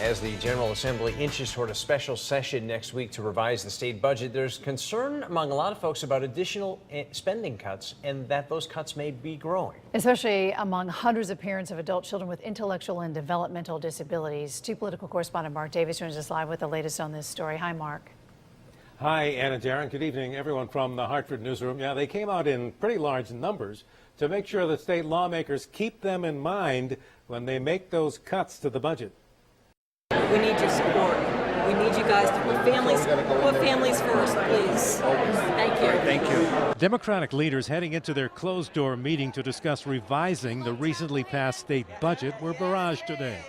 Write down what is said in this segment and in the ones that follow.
As the General Assembly inches toward a special session next week to revise the state budget, there's concern among a lot of folks about additional spending cuts and that those cuts may be growing. Especially among hundreds of parents of adult children with intellectual and developmental disabilities. Chief Political Correspondent Mark Davis joins us live with the latest on this story. Hi, Mark. Hi, Ann and Darren. Good evening, everyone from the Hartford newsroom. Yeah, they came out in pretty large numbers to make sure that state lawmakers keep them in mind when they make those cuts to the budget. We need your support. We need you guys to put families first, please. Thank you. Thank you. Democratic leaders heading into their closed-door meeting to discuss revising the recently passed state budget were barraged today.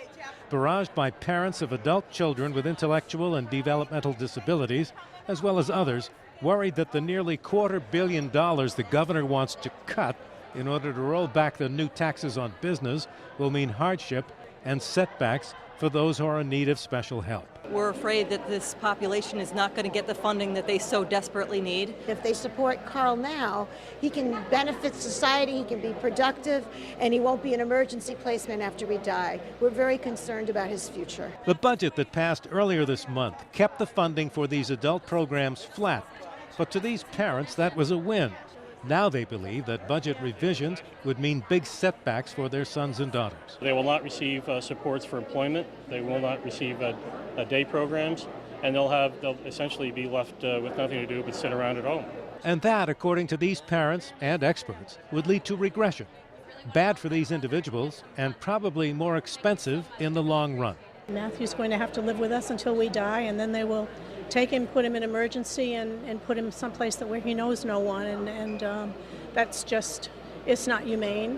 Barraged by parents of adult children with intellectual and developmental disabilities, as well as others, worried that the nearly $250 million the governor wants to cut in order to roll back the new taxes on business will mean hardship and setbacks for those who are in need of special help. We're afraid that this population is not going to get the funding that they so desperately need. If they support Carl now, he can benefit society, he can be productive, and he won't be an emergency placement after we die. We're very concerned about his future. The budget that passed earlier this month kept the funding for these adult programs flat, but to these parents that was a win. Now they believe that budget revisions would mean big setbacks for their sons and daughters. They will not receive supports for employment. They will not receive day programs, and they'll essentially be left with nothing to do but sit around at home. And that, according to these parents and experts, would lead to regression. Bad for these individuals and probably more expensive in the long run. Matthew's going to have to live with us until we die, and then they will take him, put him in emergency, and put him someplace where he knows no one, and that's just, it's not humane.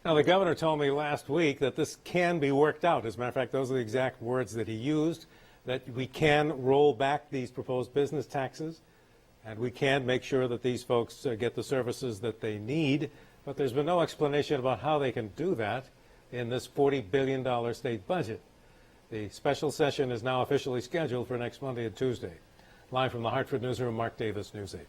Now, the governor told me last week that this can be worked out. As a matter of fact, those are the exact words that he used, that we can roll back these proposed business taxes, and we can make sure that these folks get the services that they need, but there's been no explanation about how they can do that in this $40 billion state budget. The special session is now officially scheduled for next Monday and Tuesday. Live from the Hartford newsroom, Mark Davis, News 8.